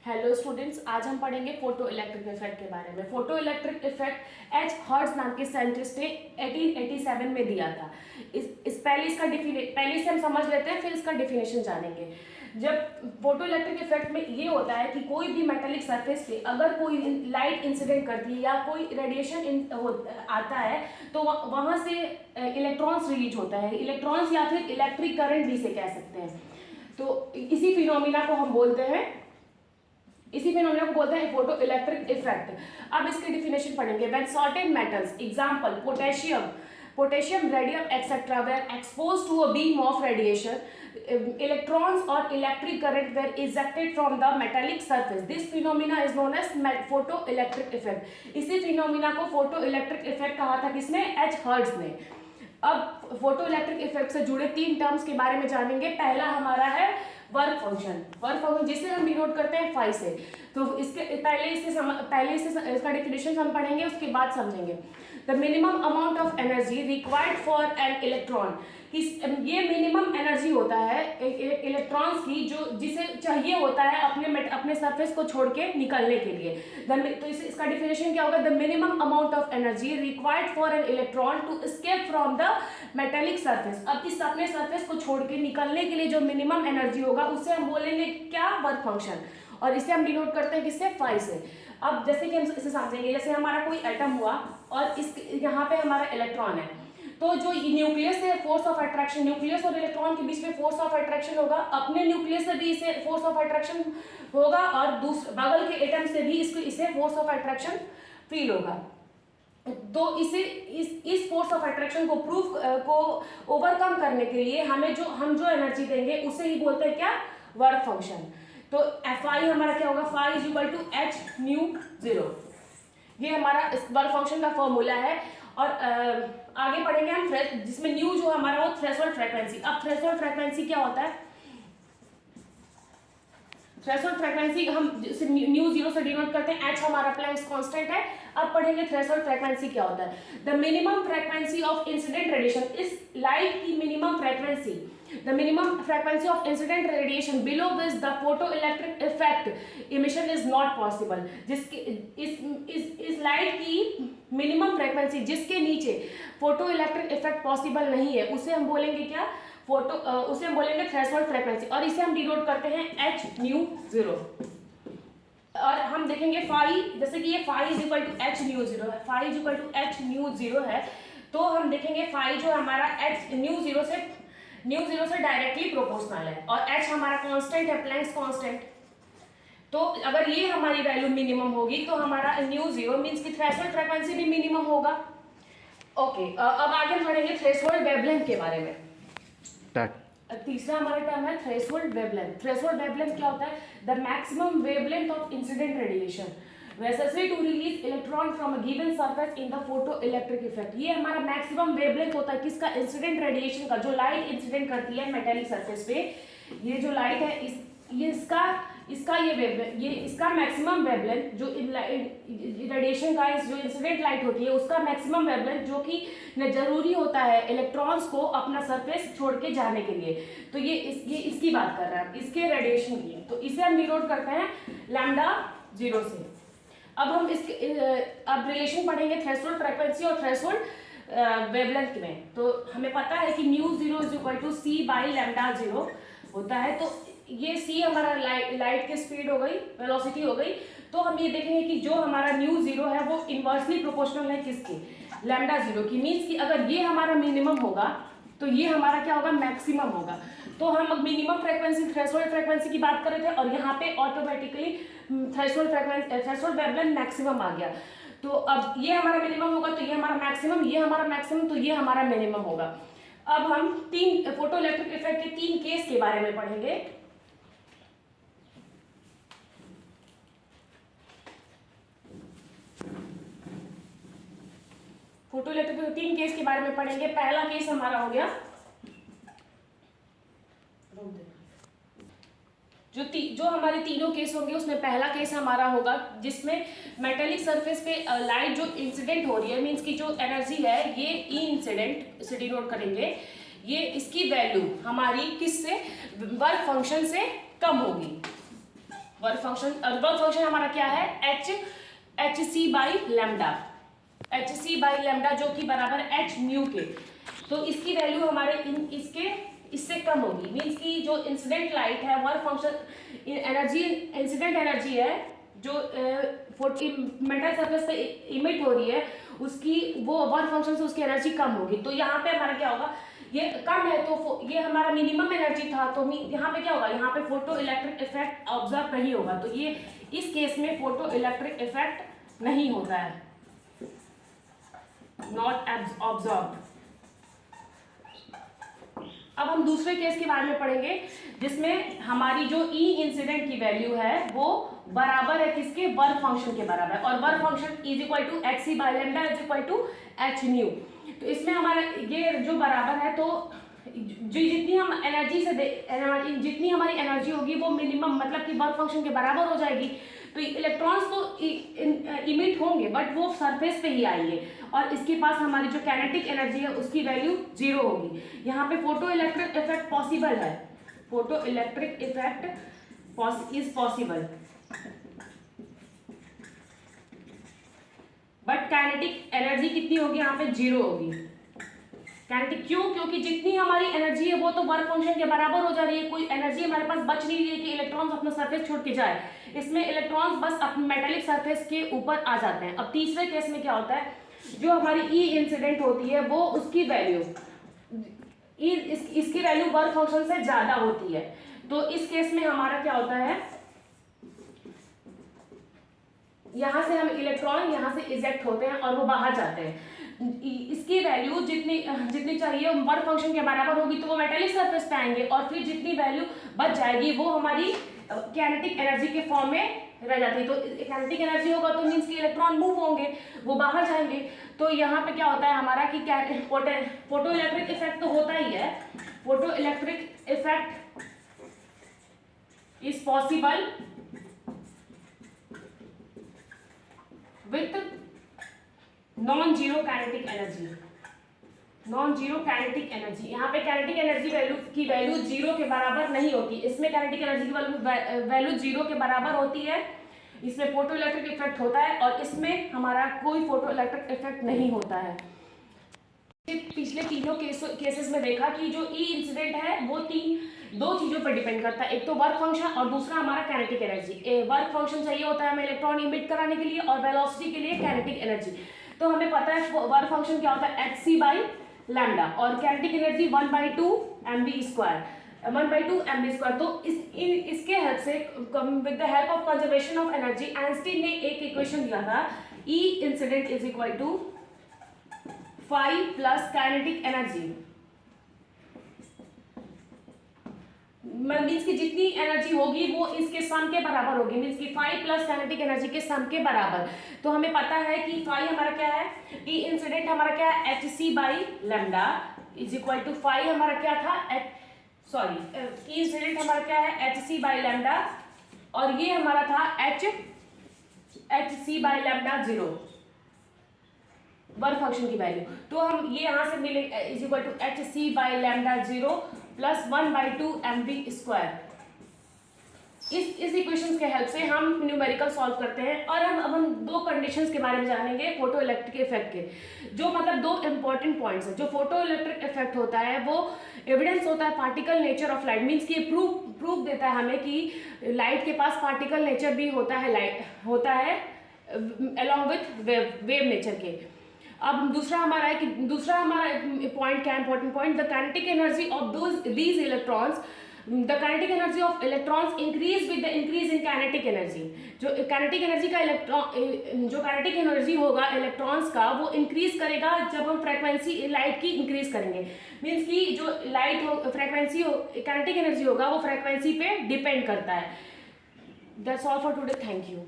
Hello students, आज हम पढ़ेंगे फोटो इलेक्ट्रिक इफेक्ट के बारे में। Photo electric effect H hertz नाम के साइंटिस्ट ने 1887 में दिया था। पहले इसे हम समझ लेते हैं, फिर इसका डेफिनेशन जानेंगे। जब फोटो इलेक्ट्रिक इफेक्ट में ये होता है कि कोई भी मेटेलिक सरफेस पे अगर कोई लाइट इंसिडेंट करती है या कोई रेडिएशन आता है तो वहाँ से इलेक्ट्रॉन्स रिलीज होता है। इलेक्ट्रॉन्स या फिर इलेक्ट्रिक करंट भी इसे कह सकते हैं। तो इसी फिनोमिना को हम बोलते हैं फोटो इलेक्ट्रिक इफेक्ट। अब इसके डिफिनेशन पढ़ेंगे। When certain metals, example potassium, radium etcetera, were exposed to a beam of radiation, electrons और electric current were ejected from the metallic surface. This phenomena is known as photo electric effect. इसी phenomena को photo electric effect कहा था किसने? H hertz ने। अब photo electric effect से जुड़े 3 टर्म्स के बारे में जानेंगे। पहला हमारा है वर्क फंक्शन जिसे हम डिनोट करते हैं फाई से। तो इसके पहले इसका डेफिनेशन हम पढ़ेंगे, उसके बाद समझेंगे। The minimum amount of energy required for an electron, ये मिनिमम एनर्जी होता है इलेक्ट्रॉन्स की जो जिसे चाहिए होता है अपने सरफेस को छोड़ के निकलने के लिए। तो इसका डिफिनेशन क्या होगा? The minimum amount of energy required for an electron to escape from the metallic surface. अब इस अपने सरफेस को छोड़ के निकलने के लिए जो मिनिमम एनर्जी होगा उसे हम बोलेंगे क्या? Work function. और इसे हम डिनोट करते हैं किससे? फाई से। अब जैसे कि हम इसे समझेंगे, जैसे हमारा कोई एटम हुआ और इस यहाँ पे हमारा इलेक्ट्रॉन है, तो जो न्यूक्लियस से फोर्स ऑफ अट्रैक्शन, न्यूक्लियस और इलेक्ट्रॉन के बीच में फोर्स ऑफ अट्रैक्शन होगा। अपने न्यूक्लियस से भी इसे फोर्स ऑफ अट्रैक्शन होगा और दूसरे बगल के एटम से भी इसे फोर्स ऑफ अट्रैक्शन फील होगा। तो इस फोर्स ऑफ अट्रैक्शन को ओवरकम करने के लिए हम जो एनर्जी देंगे उसे ही बोलते हैं क्या? Work function. तो फाई हमारा क्या होगा? Phi is equal to h nu 0। ये हमारा वर्क फंक्शन का फॉर्मूला है। और आगे पढ़ेंगे हम जिसमें न्यू जो हमारा वो थ्रेशोल्ड फ्रीक्वेंसी। अब थ्रेशोल्ड फ्रीक्वेंसी क्या होता है? थ्रेशोल्ड फ्रीक्वेंसी हम न्यू 0 से डिनोट करते हैं। एच हमारा प्लैंक्स कांस्टेंट है। अब पढ़ेंगे थ्रेशोल्ड फ्रीक्वेंसी क्या होता है। The minimum frequency of incident radiation, इस लाइट की minimum frequency, the minimum frequency of incident radiation below which the photo electric effect emission is not possible. जिसके इस लाइट की मिनिमम फ्रीक्वेंसी जिसके नीचे फोटो इलेक्ट्रिक इफेक्ट पॉसिबल नहीं है उसे हम बोलेंगे क्या? उसे हम बोलेंगे थ्रेशोल्ड फ्रीक्वेंसी। और इसे हम डिनोट करते हैं एच न्यू 0। और हम देखेंगे फाई, जैसे कि ये phi is equal to h nu 0 है, phi is equal to h nu 0 है। तो हम देखेंगे फाई जो हमारा एच न्यू 0 से डायरेक्टली प्रोपोर्शनल है और एच हमारा कांस्टेंट है, प्लैंक्स कांस्टेंट। तो अगर ये हमारी वैल्यू मिनिमम होगी तो हमारा न्यू 0 मींस कि थ्रेशोल्ड फ्रीक्वेंसी भी मिनिमम होगा। ओके, अब आगे बढ़ेंगे थ्रेशोल्ड वेवलेंथ के बारे में। तीसरा हमारा टर्म है थ्रेशोल्ड वेवलेंथ। थ्रेशोल्ड वेवलेंथ क्या होता है? The maximum wavelength of incident radiation necessary to release electron from a given surface in the photoelectric effect। ये हमारा मैक्सिमम वेवलेंथ होता है किसका? इंसिडेंट रेडिएशन का। जो लाइट इंसिडेंट करती है मेटेलिक सरफेस पे, ये जो लाइट है इसका मैक्सिमम वेवलेंथ जो रेडिएशन का जो इंसिडेंट लाइट होती है उसका मैक्सिमम वेवलेंथ जो कि जरूरी होता है इलेक्ट्रॉन्स को अपना सरफेस छोड़ के जाने के लिए। तो ये इसकी बात कर रहे हैं, इसके रेडिएशन की। तो इसे हम डिनोट करते हैं लैम्डा 0 से। अब हम अब रिलेशन पढ़ेंगे थ्रेशोल्ड फ्रीक्वेंसी और थ्रेशोल्ड वेवलेंथ में। तो हमें पता है कि nu 0 is equal to c by lambda 0 होता है। तो ये सी हमारा लाइट की स्पीड हो गई, वेलोसिटी हो गई। तो हम ये देखेंगे कि जो हमारा न्यू 0 है वो इनवर्सली प्रोपोर्शनल है किसकी? लैम्डा 0 की। मीन्स कि अगर ये हमारा मिनिमम होगा तो ये हमारा क्या होगा? मैक्सिमम होगा। तो हम मिनिमम फ्रीक्वेंसी थ्रेशोल्ड फ्रीक्वेंसी की बात कर रहे थे और यहाँ पे ऑटोमेटिकली थ्रेशोल्ड वेवलेंथ मैक्सिमम आ गया। तो अब ये हमारा मिनिमम होगा तो ये हमारा मैक्सिमम, ये हमारा मैक्सिमम, तो ये हमारा मिनिमम होगा। अब हम 3 फोटो इलेक्ट्रिक इफेक्ट के 3 केस के बारे में पढ़ेंगे। फोटो इलेक्ट्रिक के 3 केस के बारे में पढ़ेंगे। पहला केस हमारा हो गया जो हमारे तीनों केस होंगे उसमें पहला केस हमारा होगा जिसमें मेटेलिक सरफेस पे लाइट जो इंसिडेंट हो रही है, मींस की जो एनर्जी है ये ई इंसिडेंट से डिनोट करेंगे। ये इसकी वैल्यू हमारी किससे? वर्क फंक्शन से कम होगी। वर्क फंक्शन, वर्क फंक्शन हमारा क्या है, H C by lambda, h C by lambda जो कि बराबर एच म्यू के। तो इसकी वैल्यू हमारे इससे कम होगी, मीन्स कि जो इंसिडेंट लाइट है work function energy, incident energy है जो मेटल सरफेस पे इमिट हो रही है उसकी, वो वर्क फंक्शन से उसकी एनर्जी कम होगी। तो यहाँ पे हमारा क्या होगा, ये कम है तो ये हमारा मिनिमम एनर्जी था, तो यहाँ पे क्या होगा, यहाँ पे फोटो इलेक्ट्रिक इफेक्ट ऑब्जर्व नहीं होगा। तो ये इस केस में फोटो इलेक्ट्रिक इफेक्ट नहीं होता है, नॉट ऑब्जर्व्ड। अब हम दूसरे केस के बारे में पढ़ेंगे जिसमें हमारी जो ई इंसिडेंट की वैल्यू है वो बराबर है किसके, वर्क फंक्शन के बराबर, और work function is equal to h C by lambda is equal to h nu. तो इसमें हमारा ये जो बराबर है, तो जो जितनी हम एनर्जी से जितनी हमारी एनर्जी होगी वो मिनिमम मतलब कि वर्क फंक्शन के बराबर हो जाएगी। तो इलेक्ट्रॉन्स तो इमिट होंगे बट वो सरफेस पे ही आएंगे, और इसके पास हमारी जो काइनेटिक एनर्जी है उसकी वैल्यू 0 होगी। यहाँ पे फोटो इलेक्ट्रिक इफेक्ट पॉसिबल है, photo electric effect is possible, but kinetic energy कितनी होगी, यहाँ पे 0 होगी। काइनेटिक क्यों, क्योंकि जितनी हमारी एनर्जी है वो तो वर्क फंक्शन के बराबर हो जा रही है, कोई एनर्जी हमारे पास बच नहीं रही है कि इलेक्ट्रॉन्स अपना सरफेस छोड़ के जाए। इसमें इलेक्ट्रॉन्स बस अपने मेटेलिक सरफेस के ऊपर आ जाते हैं। अब तीसरे केस में क्या होता है, जो हमारी ई इंसिडेंट होती है वो उसकी वैल्यू इसकी वैल्यू वर्क फंक्शन से ज्यादा होती है। तो इस केस में हमारा क्या होता है, यहां से हम इलेक्ट्रॉन यहां से इजेक्ट होते हैं और वो बाहर जाते हैं। इसकी वैल्यू जितनी चाहिए वर्क फंक्शन के बराबर होगी तो वो मेटेलिक सरफेस पे आएंगे, और फिर जितनी वैल्यू बच जाएगी वो हमारी काइनेटिक एनर्जी के फॉर्म में रह जाती है। तो काइनेटिक एनर्जी होगा तो मीन्स कि इलेक्ट्रॉन मूव होंगे, वो बाहर जाएंगे। तो यहाँ पे क्या होता है हमारा कि फोटो इलेक्ट्रिक इफेक्ट तो होता ही है, photo electric effect is possible with non zero kinetic energy, non zero kinetic energy. यहाँ पे काइनेटिक एनर्जी की वैल्यू 0 के बराबर नहीं होती, इसमें काइनेटिक एनर्जी की वैल्यू 0 के बराबर होती है। इसमें फोटो इलेक्ट्रिक इफेक्ट होता है और इसमें हमारा कोई फोटो इलेक्ट्रिक इफेक्ट नहीं होता है। पिछले तीनों केसेस में देखा कि जो ई इंसिडेंट है वो दो चीजों पर डिपेंड करता है, एक तो वर्क फंक्शन और दूसरा हमारा काइनेटिक एनर्जी। वर्क फंक्शन चाहिए होता है हमें इलेक्ट्रॉन इमिट कराने के लिए, और वेलोसिटी के लिए काइनेटिक एनर्जी। तो हमें पता है वर्क फंक्शन क्या होता है, एच सी बाई लैम्डा, और kinetic energy 1/2 mv square, 1/2 mv square. तो इसके हेल्प से with the help of conservation of energy Einstein ने एक इक्वेशन दिया था, E incident is equal to phi plus kinetic energy. Means की जितनी एनर्जी होगी वो इसके सम के बराबर होगी, मीन्स की फाई प्लस काइनेटिक एनर्जी के सम के बराबर। तो हमें पता है कि फाई हमारा क्या है, ई इंसिडेंट हमारा क्या है, H C by lambda is equal to phi हमारा क्या था, ई इंसिडेंट हमारा क्या है, एच सी बाई लेमडा, और ये हमारा था h C by lambda 0 work function की वैल्यू। तो हम ये यहां से मिले is equal to h C by lambda 0 plus 1/2 mv square. इस इक्वेशंस के हेल्प से हम न्यूमेरिकल सॉल्व करते हैं। और अब हम दो कंडीशंस के बारे में जानेंगे फोटो इलेक्ट्रिक इफेक्ट के, जो मतलब दो इंपॉर्टेंट पॉइंट्स हैं। जो फोटो इलेक्ट्रिक इफेक्ट होता है वो एविडेंस होता है particle nature of light, means कि प्रूफ देता है हमें कि लाइट के पास पार्टिकल नेचर भी होता है अलॉन्ग विथ वेव नेचर के। अब दूसरा हमारा पॉइंट क्या है, important point, the kinetic energy of these electrons, the kinetic energy of electrons increase with the increase in kinetic energy. जो काइनेटिक एनर्जी का जो काइनेटिक एनर्जी होगा इलेक्ट्रॉन्स का वो इंक्रीज करेगा जब हम फ्रीक्वेंसी लाइट की इंक्रीज करेंगे। मीन्स कि जो लाइट फ्रीक्वेंसी काइनेटिक एनर्जी होगा वो फ्रीक्वेंसी पे डिपेंड करता है। That's all for today, thank you.